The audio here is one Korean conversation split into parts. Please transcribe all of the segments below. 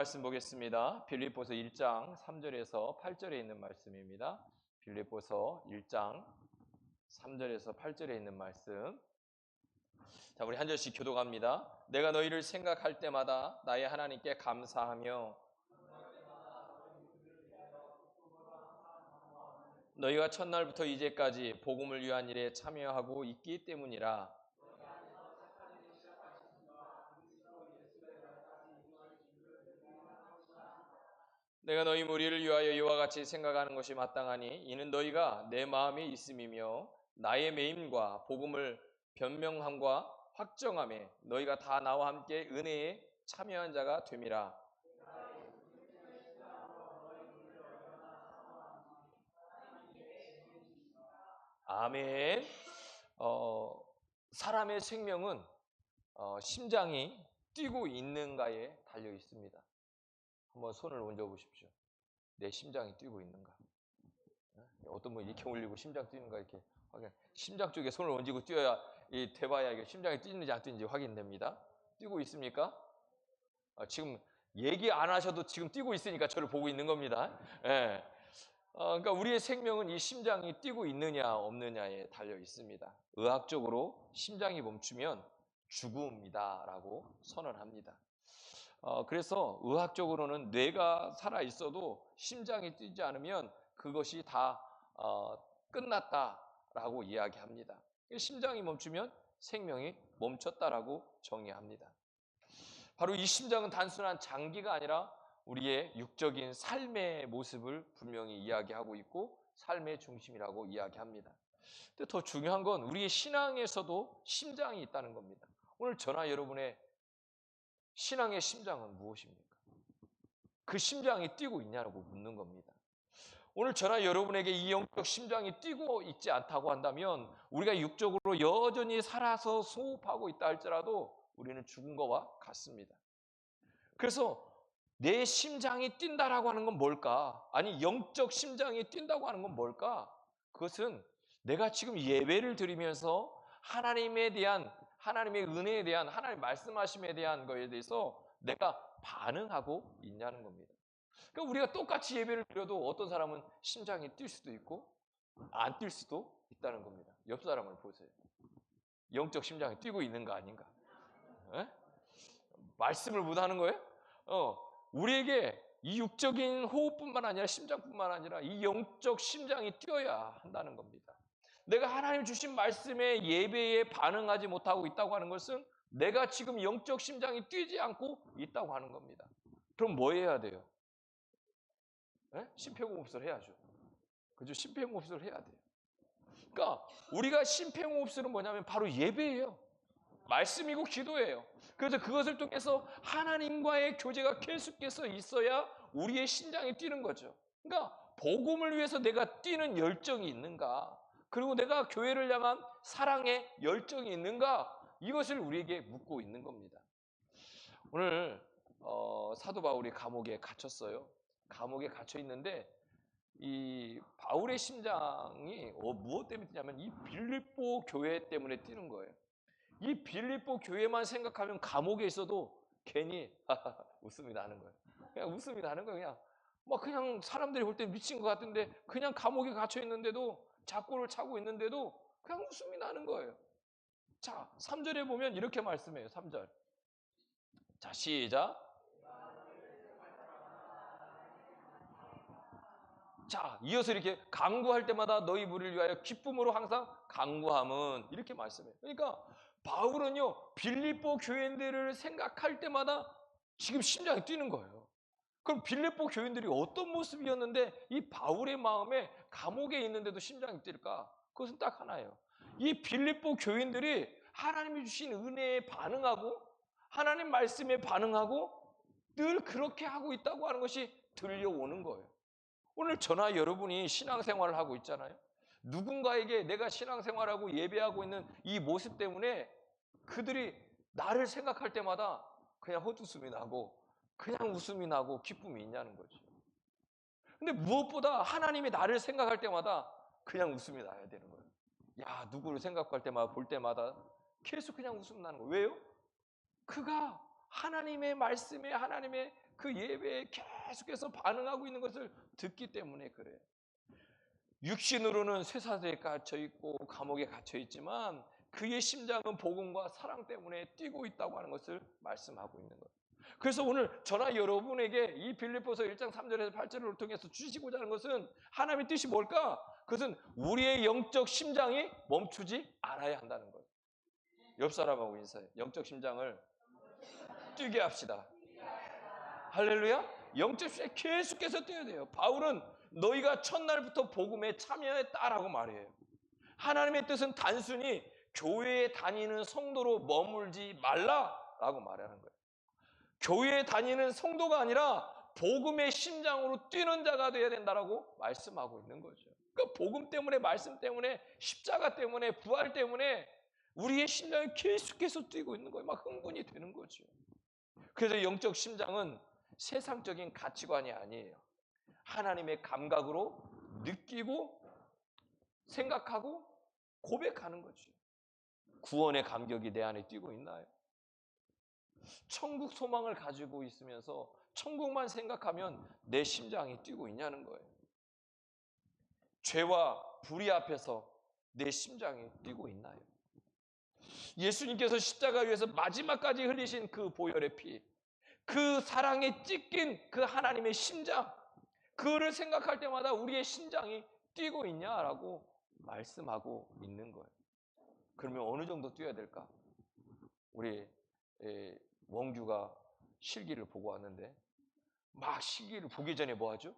말씀 보겠습니다. 빌립보서 1장 3절에서 8절에 있는 말씀입니다. 빌립보서 1장 3절에서 8절에 있는 말씀. 자, 우리 한 절씩 교독합니다. 내가 너희를 생각할 때마다 나의 하나님께 감사하며 너희가 첫날부터 이제까지 복음을 위한 일에 참여하고 있기 때문이라. 내가 너희 무리를 위하여 이와 같이 생각하는 것이 마땅하니 이는 너희가 내 마음에 있음이며 나의 매임과 복음을 변명함과 확정함에 너희가 다 나와 함께 은혜에 참여한 자가 됨이라. 아멘. 사람의 생명은 심장이 뛰고 있는가에 달려 있습니다. 한번 손을 얹어 보십시오. 내 심장이 뛰고 있는가? 어떤 분 이렇게 올리고 심장 뛰는가 이렇게 확인. 심장 쪽에 손을 얹고 뛰어야 이 돼봐야 이게 심장이 뛰는지 안 뛰는지 확인됩니다. 뛰고 있습니까? 지금 얘기 안 하셔도 지금 뛰고 있으니까 저를 보고 있는 겁니다. 예. 그러니까 우리의 생명은 이 심장이 뛰고 있느냐 없느냐에 달려 있습니다. 의학적으로 심장이 멈추면 죽음이다라고 선언합니다. 그래서 의학적으로는 뇌가 살아 있어도 심장이 뛰지 않으면 그것이 다 끝났다라고 이야기합니다. 심장이 멈추면 생명이 멈췄다라고 정의합니다. 바로 이 심장은 단순한 장기가 아니라 우리의 육적인 삶의 모습을 분명히 이야기하고 있고 삶의 중심이라고 이야기합니다. 근데 더 중요한 건 우리의 신앙에서도 심장이 있다는 겁니다. 오늘 저나 여러분의 신앙의 심장은 무엇입니까? 그 심장이 뛰고 있냐고 묻는 겁니다. 오늘 저나 여러분에게 이 영적 심장이 뛰고 있지 않다고 한다면 우리가 육적으로 여전히 살아서 소흡하고 있다 할지라도 우리는 죽은 것과 같습니다. 그래서 내 심장이 뛴다라고 하는 건 뭘까? 아니 영적 심장이 뛴다고 하는 건 뭘까? 그것은 내가 지금 예배를 드리면서 하나님에 대한 하나님의 은혜에 대한 하나님 말씀하심에 대한 거에 대해서 내가 반응하고 있냐는 겁니다. 그러니까 우리가 똑같이 예배를 드려도 어떤 사람은 심장이 뛸 수도 있고 안 뛸 수도 있다는 겁니다. 옆 사람을 보세요. 영적 심장이 뛰고 있는 거 아닌가? 에? 말씀을 못 하는 거예요? 우리에게 이 육적인 호흡뿐만 아니라 심장뿐만 아니라 이 영적 심장이 뛰어야 한다는 겁니다. 내가 하나님 주신 말씀에 예배에 반응하지 못하고 있다고 하는 것은 내가 지금 영적 심장이 뛰지 않고 있다고 하는 겁니다. 그럼 뭐 해야 돼요? 심폐호흡을 해야죠. 그죠? 심폐호흡을 해야 돼요. 그러니까 우리가 심폐호흡술은 뭐냐면 바로 예배예요. 말씀이고 기도예요. 그래서 그것을 통해서 하나님과의 교제가 계속해서 있어야 우리의 심장이 뛰는 거죠. 그러니까 복음을 위해서 내가 뛰는 열정이 있는가? 그리고 내가 교회를 향한 사랑의 열정이 있는가? 이것을 우리에게 묻고 있는 겁니다. 오늘 사도 바울이 감옥에 갇혔어요. 감옥에 갇혀 있는데 이 바울의 심장이 무엇 때문에 뛰냐면 이 빌립보 교회 때문에 뛰는 거예요. 이 빌립보 교회만 생각하면 감옥에 있어도 괜히 웃음이 나는 거예요. 그냥 웃음이 나는 거예요. 그냥 그냥 사람들이 볼 때 미친 것 같은데 그냥 감옥에 갇혀 있는데도 잡고를 차고 있는데도 그냥 웃음이 나는 거예요. 자, 3절에 보면 이렇게 말씀해요. 3절. 자, 시작. 자, 이어서 이렇게 간구할 때마다 너희 무리를 위하여 기쁨으로 항상 간구함은 이렇게 말씀해요. 그러니까 바울은요 빌립보 교인들을 생각할 때마다 지금 심장이 뛰는 거예요. 그럼 빌립보 교인들이 어떤 모습이었는데 이 바울의 마음에 감옥에 있는데도 심장이 뛸까? 그것은 딱 하나예요. 이 빌립보 교인들이 하나님이 주신 은혜에 반응하고 하나님 말씀에 반응하고 늘 그렇게 하고 있다고 하는 것이 들려오는 거예요. 오늘 저나 여러분이 신앙생활을 하고 있잖아요. 누군가에게 내가 신앙생활하고 예배하고 있는 이 모습 때문에 그들이 나를 생각할 때마다 그냥 헛웃음이 나고 그냥 웃음이 나고 기쁨이 있냐는 거죠. 근데 무엇보다 하나님이 나를 생각할 때마다 그냥 웃음이 나야 되는 거예요. 야, 누구를 생각할 때마다 볼 때마다 계속 그냥 웃음 나는 거예요. 왜요? 그가 하나님의 말씀에 하나님의 그 예배에 계속해서 반응하고 있는 것을 듣기 때문에 그래요. 육신으로는 쇠사대에 갇혀 있고 감옥에 갇혀 있지만 그의 심장은 복음과 사랑 때문에 뛰고 있다고 하는 것을 말씀하고 있는 거예요. 그래서 오늘 저나 여러분에게 이 빌립보서 1장 3절에서 8절을 통해서 주시고자 하는 것은 하나님의 뜻이 뭘까? 그것은 우리의 영적 심장이 멈추지 않아야 한다는 거예요. 옆 사람하고 인사해. 영적 심장을 뛰게 합시다. 할렐루야. 영적 심장이 계속해서 뛰어야 돼요. 바울은 너희가 첫날부터 복음에 참여했다라고 말해요. 하나님의 뜻은 단순히 교회에 다니는 성도로 머물지 말라라고 말하는 거예요. 교회에 다니는 성도가 아니라 복음의 심장으로 뛰는 자가 되어야 된다라고 말씀하고 있는 거죠. 그러니까 복음 때문에, 말씀 때문에, 십자가 때문에, 부활 때문에 우리의 심장이 계속해서 뛰고 있는 거예요. 막 흥분이 되는 거죠. 그래서 영적 심장은 세상적인 가치관이 아니에요. 하나님의 감각으로 느끼고 생각하고 고백하는 거죠. 구원의 감격이 내 안에 뛰고 있나요? 천국 소망을 가지고 있으면서 천국만 생각하면 내 심장이 뛰고 있냐는 거예요. 죄와 불의 앞에서 내 심장이 뛰고 있나요? 예수님께서 십자가 위에서 마지막까지 흘리신 그 보혈의 피, 그 사랑에 찢긴 그 하나님의 심장, 그거를 생각할 때마다 우리의 심장이 뛰고 있냐라고 말씀하고 있는 거예요. 그러면 어느 정도 뛰어야 될까? 우리 원규가 실기를 보고 왔는데 막 실기를 보기 전에 뭐 하죠?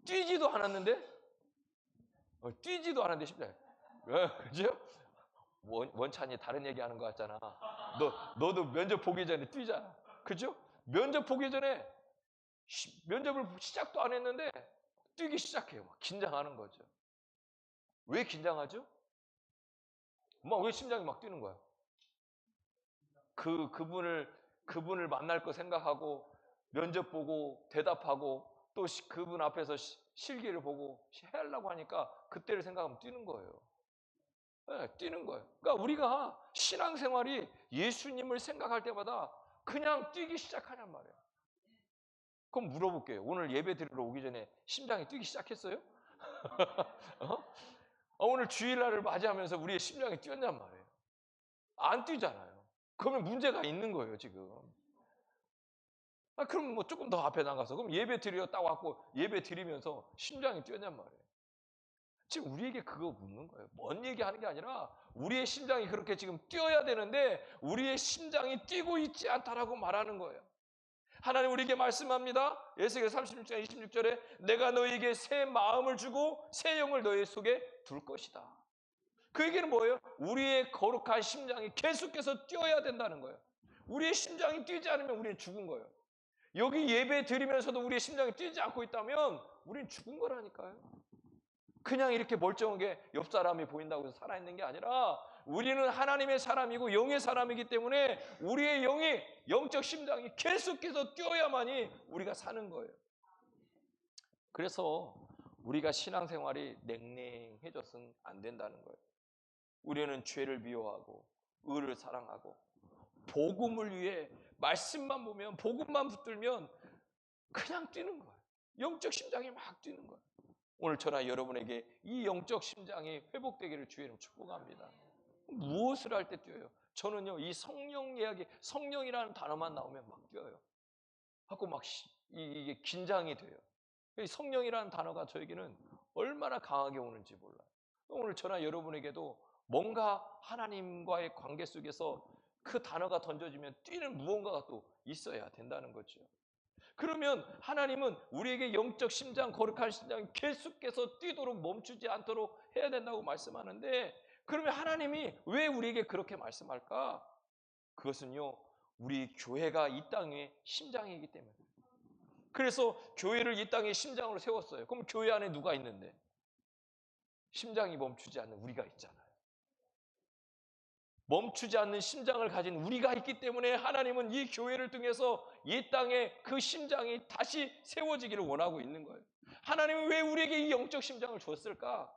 뛰지도 않았는데 뛰지도 않았는데 심장이 그죠? 원찬이 다른 얘기하는 거 같잖아. 너도 면접 보기 전에 뛰잖아. 그죠? 면접 보기 전에 면접을 시작도 안 했는데 뛰기 시작해요. 막 긴장하는 거죠. 왜 긴장하죠? 왜 심장이 막 뛰는 거야? 그분을 만날 거 생각하고 면접 보고 대답하고 또 그분 앞에서 실기를 보고 해하려고 하니까 그때를 생각하면 뛰는 거예요. 네, 뛰는 거예요. 그러니까 우리가 신앙생활이 예수님을 생각할 때마다 그냥 뛰기 시작하냔 말이에요. 그럼 물어볼게요. 오늘 예배 드리러 오기 전에 심장이 뛰기 시작했어요? 오늘 주일날을 맞이하면서 우리의 심장이 뛰었냔 말이에요. 안 뛰잖아요. 그러면 문제가 있는 거예요, 지금. 그럼 조금 더 앞에 나가서 그럼 예배 드리러 딱 왔고 예배 드리면서 심장이 뛰었냔 말이에요. 지금 우리에게 그거 묻는 거예요. 뭔 얘기하는 게 아니라 우리의 심장이 그렇게 지금 뛰어야 되는데 우리의 심장이 뛰고 있지 않다라고 말하는 거예요. 하나님 우리에게 말씀합니다. 에스겔 36장 26절에 내가 너희에게 새 마음을 주고 새 영을 너희 속에 둘 것이다. 그 얘기는 뭐예요? 우리의 거룩한 심장이 계속해서 뛰어야 된다는 거예요. 우리의 심장이 뛰지 않으면 우리는 죽은 거예요. 여기 예배 드리면서도 우리의 심장이 뛰지 않고 있다면 우리는 죽은 거라니까요. 그냥 이렇게 멀쩡하게 옆 사람이 보인다고 해서 살아있는 게 아니라 우리는 하나님의 사람이고 영의 사람이기 때문에 우리의 영이 영적 심장이 계속해서 뛰어야만이 우리가 사는 거예요. 그래서 우리가 신앙생활이 냉랭해져서는 안 된다는 거예요. 우리는 죄를 미워하고 의를 사랑하고 복음을 위해 말씀만 보면 복음만 붙들면 그냥 뛰는 거예요. 영적 심장이 막 뛰는 거예요. 오늘 저나 여러분에게 이 영적 심장이 회복되기를 주의 이름 축복합니다. 무엇을 할 때 뛰어요? 저는요 이 성령 이야기, 성령이라는 단어만 나오면 막 뛰어요. 하고 막 이게 긴장이 돼요. 성령이라는 단어가 저에게는 얼마나 강하게 오는지 몰라요. 오늘 저나 여러분에게도 뭔가 하나님과의 관계 속에서 그 단어가 던져지면 뛰는 무언가가 또 있어야 된다는 거죠. 그러면 하나님은 우리에게 영적 심장, 거룩한 심장이 계속해서 뛰도록 멈추지 않도록 해야 된다고 말씀하는데 그러면 하나님이 왜 우리에게 그렇게 말씀할까? 그것은요 우리 교회가 이 땅의 심장이기 때문에. 그래서 교회를 이 땅의 심장으로 세웠어요. 그럼 교회 안에 누가 있는데? 심장이 멈추지 않는 우리가 있잖아요. 멈추지 않는 심장을 가진 우리가 있기 때문에 하나님은 이 교회를 통해서 이 땅에 그 심장이 다시 세워지기를 원하고 있는 거예요. 하나님은 왜 우리에게 이 영적 심장을 줬을까?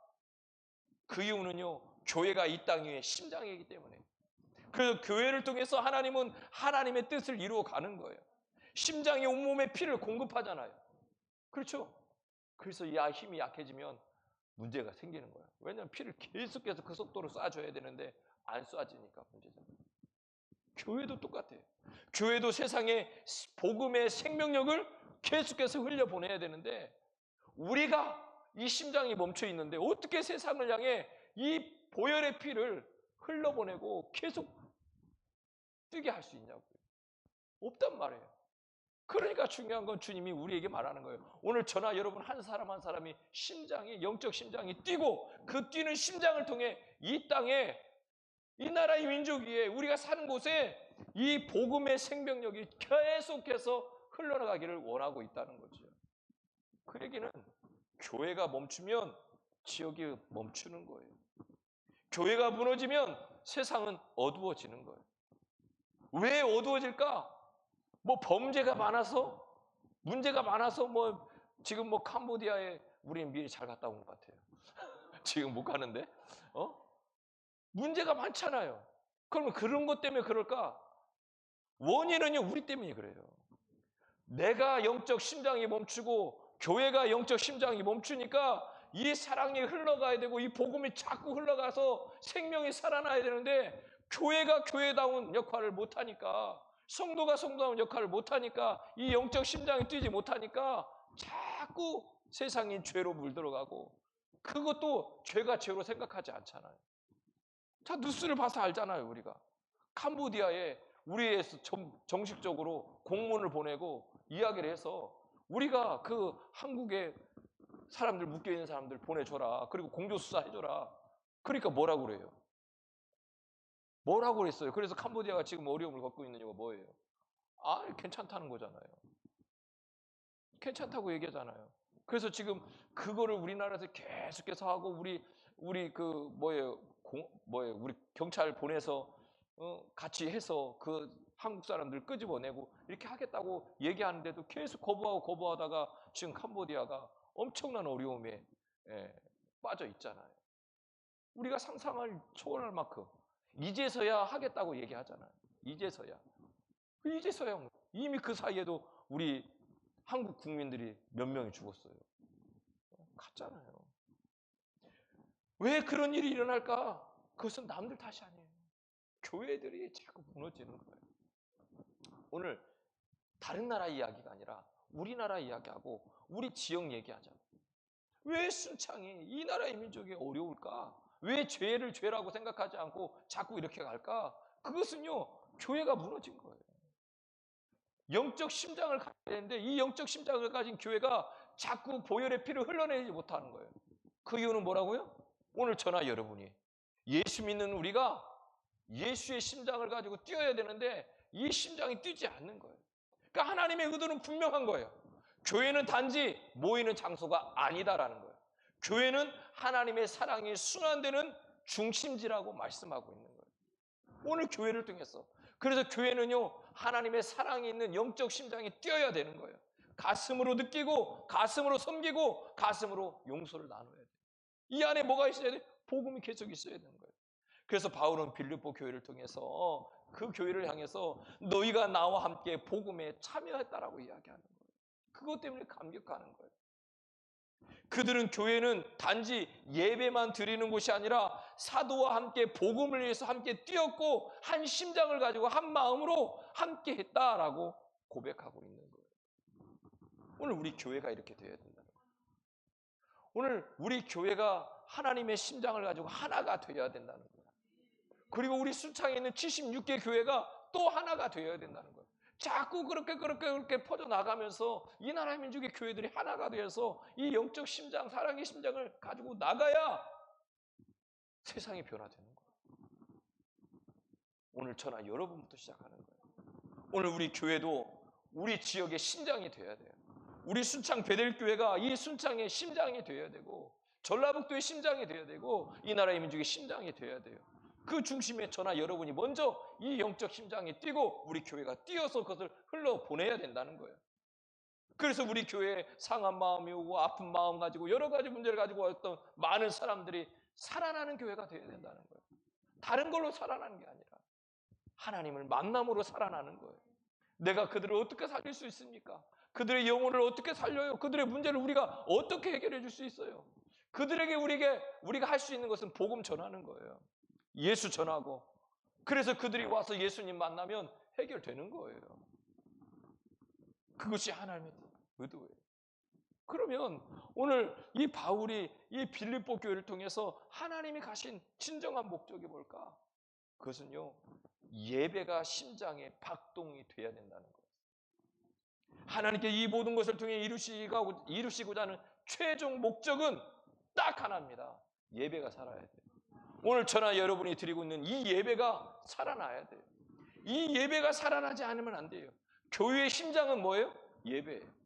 그 이유는요 교회가 이 땅 위에 심장이기 때문에. 그래서 교회를 통해서 하나님은 하나님의 뜻을 이루어 가는 거예요. 심장이 온몸에 피를 공급하잖아요. 그렇죠? 그래서 이 힘이 약해지면 문제가 생기는 거예요. 왜냐하면 피를 계속해서 그 속도로 쏴줘야 되는데 안 쏴지니까 문제잖아요. 교회도 똑같아요. 교회도 세상에 복음의 생명력을 계속해서 흘려보내야 되는데 우리가 이 심장이 멈춰 있는데 어떻게 세상을 향해 이 보혈의 피를 흘러보내고 계속 뛰게 할 수 있냐고요. 없단 말이에요. 그러니까 중요한 건 주님이 우리에게 말하는 거예요. 오늘 저나 여러분 한 사람 한 사람이 심장이, 영적 심장이 뛰고 그 뛰는 심장을 통해 이 땅에, 이 나라의 민족 위에, 우리가 사는 곳에 이 복음의 생명력이 계속해서 흘러나가기를 원하고 있다는 거죠. 그 얘기는 교회가 멈추면 지역이 멈추는 거예요. 교회가 무너지면 세상은 어두워지는 거예요. 왜 어두워질까? 뭐 범죄가 많아서, 문제가 많아서, 뭐 지금 뭐 캄보디아에 우리는 미리 잘 갔다 온 것 같아요. 지금 못 가는데, 문제가 많잖아요. 그러면 그런 것 때문에 그럴까? 원인은요, 우리 때문에 그래요. 내가 영적 심장이 멈추고 교회가 영적 심장이 멈추니까 이 사랑이 흘러가야 되고 이 복음이 자꾸 흘러가서 생명이 살아나야 되는데 교회가 교회다운 역할을 못하니까, 성도가 성도다운 역할을 못하니까, 이 영적 심장이 뛰지 못하니까 자꾸 세상이 죄로 물들어가고, 그것도 죄가 죄로 생각하지 않잖아요. 자, 뉴스를 봐서 알잖아요. 우리가 캄보디아에 우리에서 정식적으로 공문을 보내고 이야기를 해서 우리가 그 한국에 사람들, 묶여있는 사람들 보내줘라, 그리고 공조수사 해줘라. 그러니까 뭐라고 그래요? 뭐라고 그랬어요? 그래서 캄보디아가 지금 어려움을 겪고 있는 이유가 뭐예요? 괜찮다는 거잖아요. 괜찮다고 얘기하잖아요. 그래서 지금 그거를 우리나라에서 계속해서 하고, 우리 그 우리 경찰 보내서 같이 해서 그 한국 사람들 끄집어내고 이렇게 하겠다고 얘기하는데도 계속 거부하다가 지금 캄보디아가 엄청난 어려움에 빠져 있잖아요. 우리가 상상을 초월할 만큼 이제서야 하겠다고 얘기하잖아요. 이제서야 이미 그 사이에도 우리 한국 국민들이 몇 명이 죽었어요. 갔잖아요. 왜 그런 일이 일어날까? 그것은 남들 탓이 아니에요. 교회들이 자꾸 무너지는 거예요. 오늘 다른 나라 이야기가 아니라 우리나라 이야기하고 우리 지역 얘기하잖아요. 왜 순창이, 이 나라의 민족이 어려울까? 왜 죄를 죄라고 생각하지 않고 자꾸 이렇게 갈까? 그것은요, 교회가 무너진 거예요. 영적 심장을 가져야 되는데 이 영적 심장을 가진 교회가 자꾸 보혈의 피를 흘러내지 못하는 거예요. 그 이유는 뭐라고요? 오늘 저나 여러분이 예수 믿는 우리가 예수의 심장을 가지고 뛰어야 되는데 이 심장이 뛰지 않는 거예요. 그러니까 하나님의 의도는 분명한 거예요. 교회는 단지 모이는 장소가 아니다라는 거예요. 교회는 하나님의 사랑이 순환되는 중심지라고 말씀하고 있는 거예요. 오늘 교회를 통해서. 그래서 교회는요, 하나님의 사랑이 있는 영적 심장이 뛰어야 되는 거예요. 가슴으로 느끼고, 가슴으로 섬기고, 가슴으로 용서를 나눠야 돼요. 이 안에 뭐가 있어야 돼요? 복음이 계속 있어야 되는 거예요. 그래서 바울은 빌립보 교회를 통해서 그 교회를 향해서 너희가 나와 함께 복음에 참여했다라고 이야기하는 거예요. 그것 때문에 감격하는 거예요. 그들은 교회는 단지 예배만 드리는 곳이 아니라 사도와 함께 복음을 위해서 함께 뛰었고 한 심장을 가지고 한 마음으로 함께 했다라고 고백하고 있는 거예요. 오늘 우리 교회가 이렇게 되어야 된다는 거예요. 오늘 우리 교회가 하나님의 심장을 가지고 하나가 되어야 된다는 거예요. 그리고 우리 순창에 있는 76개 교회가 또 하나가 되어야 된다는 거예요. 자꾸 그렇게 퍼져나가면서 이 나라의 민족의 교회들이 하나가 되어서 이 영적 심장, 사랑의 심장을 가지고 나가야 세상이 변화되는 거예요. 오늘 저나 여러분부터 시작하는 거예요. 오늘 우리 교회도 우리 지역의 심장이 되어야 돼요. 우리 순창 베델교회가 이 순창의 심장이 되어야 되고, 전라북도의 심장이 되어야 되고, 이 나라의 민족의 심장이 되어야 돼요. 그 중심에 저나 여러분이 먼저 이 영적 심장이 뛰고 우리 교회가 뛰어서 그것을 흘러보내야 된다는 거예요. 그래서 우리 교회에 상한 마음이 오고 아픈 마음 가지고 여러 가지 문제를 가지고 왔던 많은 사람들이 살아나는 교회가 되어야 된다는 거예요. 다른 걸로 살아나는 게 아니라 하나님을 만남으로 살아나는 거예요. 내가 그들을 어떻게 살릴 수 있습니까? 그들의 영혼을 어떻게 살려요? 그들의 문제를 우리가 어떻게 해결해 줄 수 있어요? 그들에게 우리가 할 수 있는 것은 복음 전하는 거예요. 예수 전하고. 그래서 그들이 와서 예수님 만나면 해결되는 거예요. 그것이 하나님의 의도예요. 그러면 오늘 이 바울이 이 빌립보 교회를 통해서 하나님이 가신 진정한 목적이 뭘까? 그것은요, 예배가 심장의 박동이 돼야 된다는 거예요. 하나님께 이 모든 것을 통해 이루시고자 하는 최종 목적은 딱 하나입니다. 예배가 살아야 돼요. 오늘 저나 여러분이 드리고 있는 이 예배가 살아나야 돼요. 이 예배가 살아나지 않으면 안 돼요. 교회의 심장은 뭐예요? 예배예요.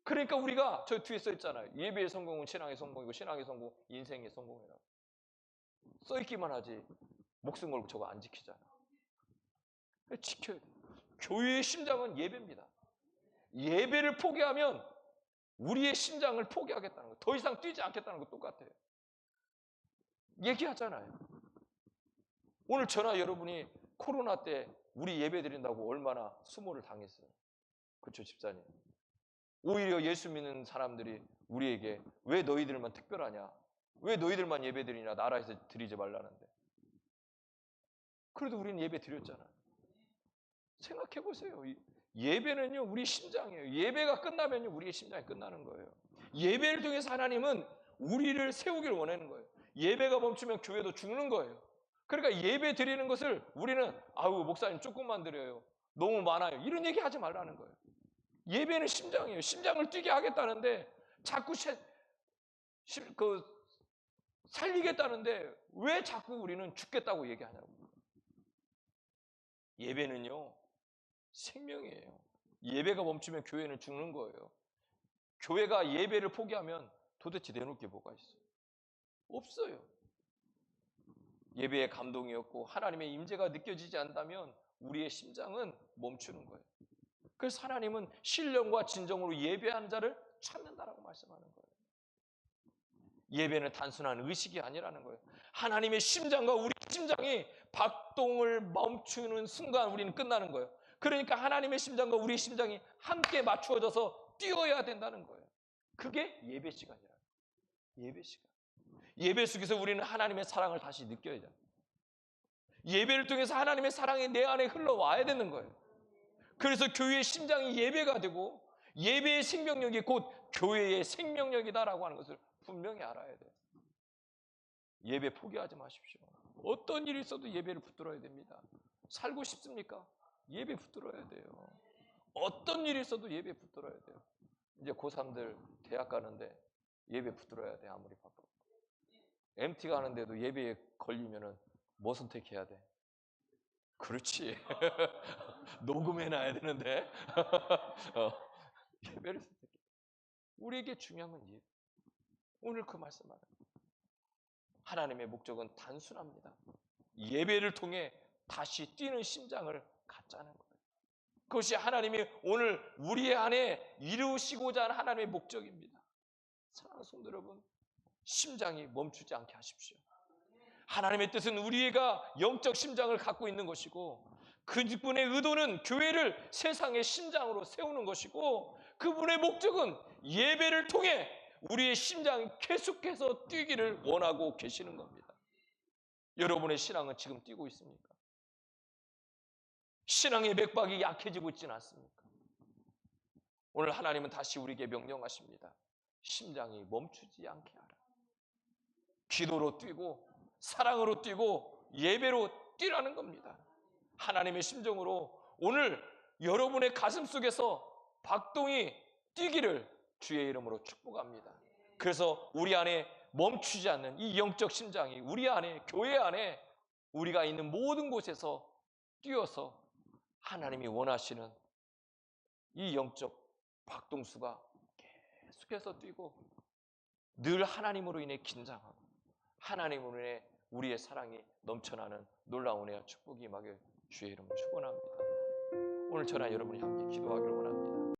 그러니까 우리가 저 뒤에 써 있잖아요. 예배의 성공은 신앙의 성공이고 신앙의 성공 인생의 성공이라고. 써 있기만 하지 목숨 걸고 저거 안 지키잖아. 지켜야 돼. 교회의 심장은 예배입니다. 예배를 포기하면 우리의 심장을 포기하겠다는 거. 더 이상 뛰지 않겠다는 거 똑같아요. 얘기하잖아요. 오늘 저나 여러분이 코로나 때 우리 예배 드린다고 얼마나 수모를 당했어요. 그렇죠, 집사님? 오히려 예수 믿는 사람들이 우리에게 왜 너희들만 특별하냐? 왜 너희들만 예배 드리냐? 나라에서 드리지 말라는데. 그래도 우리는 예배 드렸잖아요. 생각해 보세요. 예배는요, 우리 심장이에요. 예배가 끝나면요, 우리의 심장이 끝나는 거예요. 예배를 통해서 하나님은 우리를 세우기를 원하는 거예요. 예배가 멈추면 교회도 죽는 거예요. 그러니까 예배 드리는 것을 우리는 아우 목사님 조금만 드려요. 너무 많아요. 이런 얘기 하지 말라는 거예요. 예배는 심장이에요. 심장을 뛰게 하겠다는데 자꾸 살리겠다는데 왜 자꾸 우리는 죽겠다고 얘기하냐고. 예배는요, 생명이에요. 예배가 멈추면 교회는 죽는 거예요. 교회가 예배를 포기하면 도대체 내놓을 게 뭐가 있어요? 없어요. 예배의 감동이 없고 하나님의 임재가 느껴지지 않다면 우리의 심장은 멈추는 거예요. 그래서 하나님은 신령과 진정으로 예배하는 자를 찾는다라고 말씀하는 거예요. 예배는 단순한 의식이 아니라는 거예요. 하나님의 심장과 우리 심장이 박동을 멈추는 순간 우리는 끝나는 거예요. 그러니까 하나님의 심장과 우리 심장이 함께 맞추어져서 뛰어야 된다는 거예요. 그게 예배 시간이라는 거예요. 예배 시간. 예배 속에서 우리는 하나님의 사랑을 다시 느껴야 돼요. 예배를 통해서 하나님의 사랑이 내 안에 흘러와야 되는 거예요. 그래서 교회의 심장이 예배가 되고 예배의 생명력이 곧 교회의 생명력이다라고 하는 것을 분명히 알아야 돼요. 예배 포기하지 마십시오. 어떤 일이 있어도 예배를 붙들어야 됩니다. 살고 싶습니까? 예배 붙들어야 돼요. 어떤 일이 있어도 예배 붙들어야 돼요. 이제 고3들 대학 가는데 예배 붙들어야 돼. 아무리 바빠도. MT 가는데도 예배에 걸리면은 뭐 선택해야 돼? 그렇지. 녹음해놔야 되는데. 예배를 선택해. 우리에게 중요한 건 예배. 오늘 그 말씀하는 하나님의 목적은 단순합니다. 예배를 통해 다시 뛰는 심장을 갖자는 거예요. 그것이 하나님이 오늘 우리 안에 이루시고자 하는 하나님의 목적입니다. 사랑하는 성도 여러분, 심장이 멈추지 않게 하십시오. 하나님의 뜻은 우리가 영적 심장을 갖고 있는 것이고 그분의 의도는 교회를 세상의 심장으로 세우는 것이고 그분의 목적은 예배를 통해 우리의 심장이 계속해서 뛰기를 원하고 계시는 겁니다. 여러분의 신앙은 지금 뛰고 있습니까? 신앙의 맥박이 약해지고 있지는 않습니까? 오늘 하나님은 다시 우리에게 명령하십니다. 심장이 멈추지 않게 하라. 기도로 뛰고 사랑으로 뛰고 예배로 뛰라는 겁니다. 하나님의 심정으로 오늘 여러분의 가슴 속에서 박동이 뛰기를 주의 이름으로 축복합니다. 그래서 우리 안에 멈추지 않는 이 영적 심장이 우리 안에 교회 안에 우리가 있는 모든 곳에서 뛰어서 하나님이 원하시는 이 영적 박동수가 계속해서 뛰고 늘 하나님으로 인해 긴장하고 하나님으로 인해 우리의 사랑이 넘쳐나는 놀라운 은혜와 축복이 임하길 주의 이름으로 축원합니다. 오늘 저나 여러분이 함께 기도하기를 원합니다.